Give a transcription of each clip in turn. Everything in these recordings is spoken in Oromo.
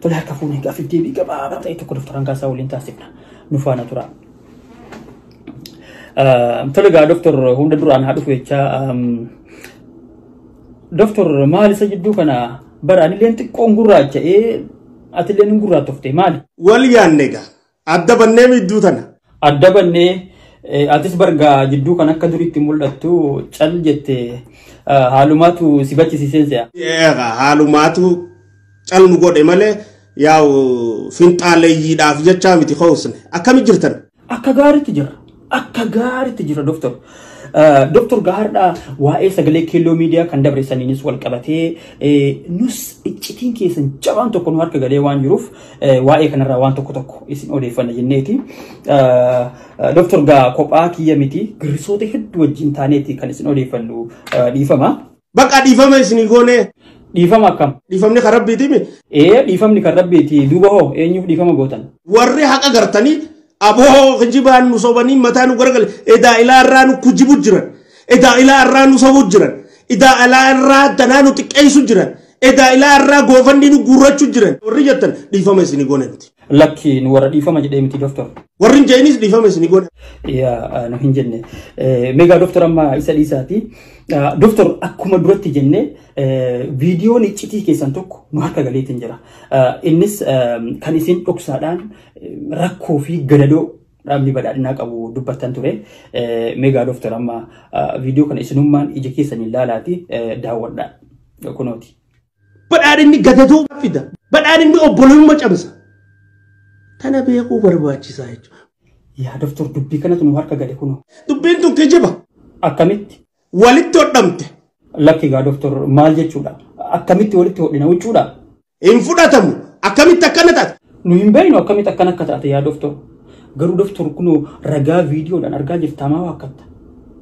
طلع كفوني قافل دي بي قبا بطاي تكون دكتور كاسا ولين تاسفنا نفانا ترى طلع دكتور هم دران هادو فيتشا دكتور مال سجدو كنا براني لين تكون غراجة أتلين غرات تفتي مال وليان نيجا أدبني ميدوتنا أدبني أتس برجع جدو كنا كدوري تمولتو چل جت حالوماتو سبتي سيسنسيا حالوماتو چل نقول إماله ياو فين على يدا في جت شامي تخوصني أكمل جرتن أكغاري تجرا دكتور دكتور غاردا واي سغلي كيلو ميديا كان دبر سنينس والقبته نس اتشتين كيسن جبان تو كون ورك غدي وان يروف واي كان روان تو كوتو اسن اودي فن جنيتي دكتور غا كوبا كيميتي غريسوتي هد وجين تانيتي كان اسن اودي فلو ديفما بقى ديفما اسني غوني ديفما كم ديفمني خرب بيتي مي ديفمني خرب بيتي دوبا هو نيو ديفما غوتن وري حق غرتني أبوه خنجبان مصوباني متانو غرقل إذا إلى الرانو كجيبو جران إذا إلى الرانو صوبو جران إذا إلى الران تنانو تكأيسو جران إذا إلى الران غوفندينو غوراتشو جران ورجتن ديفما سيني غوننتي لكن ورا ديفما جدي متي دكتور ورين جاينيس ديفما سيني غون يا أنا هنجنة ميجا دكتور أما إساتي دكتور أكما دروتي جنة فيديو نيجتي كيسانتوك نهارك غلي تنجرا إنس كان يسين توكسادان ركو في غلدو رامي بدأنا كابو دبتان توري ميجا دكتور أما فيديو كان يسنومان إجاكي سنيلالاتي داوردا كونوتي بدأني غدادو فيدا بدأني أبولون ما جامسا تنا بيكو برباچي سايجو يا دكتور دبي كانت نهارك غلي كونو دبين تو كجبا أكمت ولدت ودمت لكن يا دكتور مال جتشودا أكمت ولدت ودنا وجودا إنفوداتمو أكمت تكنتات نهيمبين أكمت تكنتات يا دكتور غرو دكتور كنو رجع فيديو لأن أرجع جفتما وقت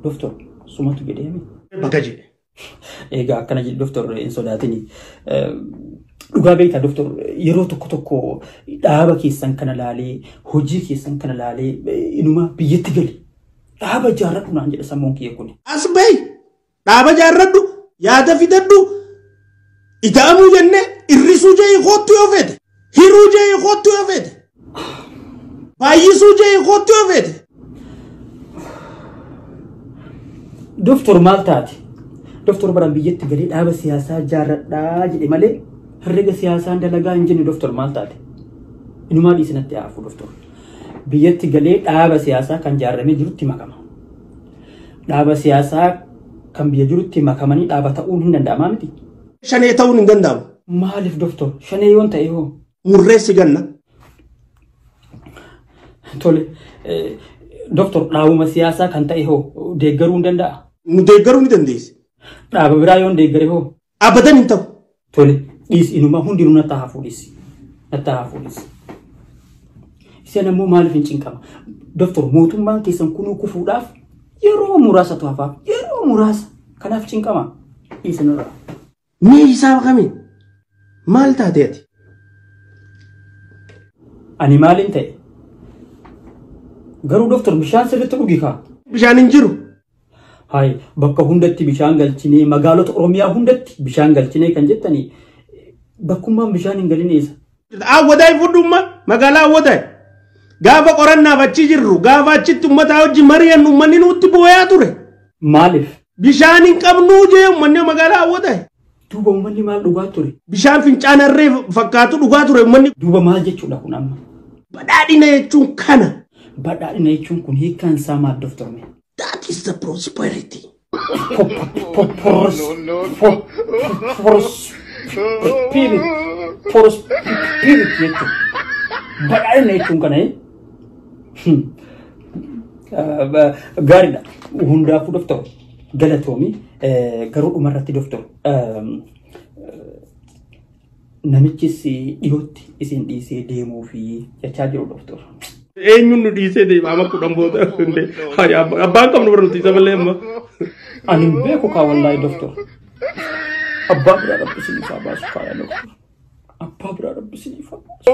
دكتور سمعت جديمي بكاجي إيجا كنا جد دكتور إنسولاتني dhugaa beektaa doktor yeroo tokko dhaaba keessan kana laalee hojii keessan kana laalee inuma biyyatti gali dhaaba jaarradhu naan jedha sammuun kiyya kun asbay dhaaba jaarradhu yaada fidadhu ita'amuu jenne irrisuu jee iqootti yoo fete hiruu jee iqootti yoo fete baay'isuu jee iqootti yoo fete doktor maal taate doktor bara biyyatti gali dhaaba siyaasaa jaarradhaa jedhe malee herrega siyaasan dalagaa injini doktor maal taate inumaa dhiisinatti haafu doktor biyyatti galee dhaaba siyaasaa kan jaarramee jirutti makama dhaaba siyaasaa kan biyya jirutti makamanii dhaaba ta'uun hin danda'amaa miti shanee ta'uun hin danda'amu maaliif doktor shanee yoon ta'e hoo murreessi ganna tole doktor dhaabuma siyaasaa kan ta'e hoo deeggaruu hin danda'a nu deeggaruu ni dandeessi dhaaba biraa yoon deeggare hoo abadan hin ta'u tole dis inuma hundinuu natti hafuudhis isa namuu maaliif hin cinqama doktor mootummaan keessan kunuu kufuudhaaf yeroo muraasa tu'afaaf yeroo muraasa kanaaf cinqama isinirraa mee hisaaba kamiin maal taateeti ani maalin ta'e garuu doktor bishaan sirriitti dhugi kaa bishaan hin jiru hay bakka hundatti bishaan galchinee magaalota oromiyaa hundatti bishaan galchinee kan jettanii bakkummaan bishaan hin galin eessa awwaday fudhumma magaalaa awwaday gaafa qorannaaf achi jirru gaafa achitti ummataa wajji mari'an ummanni nutti booyaa ture maaliif bishaan hin qabnuu jee ummanni magaalaa awwaday duuba ummanni maal dhugaa ture bishaan fincaanarree fakkaatu dhugaa ture ummanni duuba maal jechuudha kun amma badhaadhina jechuun kana badhaadhina jechuun kun hiikkaan isaa maal doktor mee that is the prosperity Spirit itu, badai itu kan garida, Honda fu doktor, galatomi, garut umarati doktor, namichi si dhiyootti isin dhiisee deemuu fi jechaa jiru doktor. Eenyuun nu dhiisee deema amma kudhan booda abbaan qabnu barnoota malee amma. Ani beeku kaa wallaahi doktor. Abbaa biraa rabbisanii faa baasu kaa yaa doktor. Abbaa biraa rabbisanii faa baasu.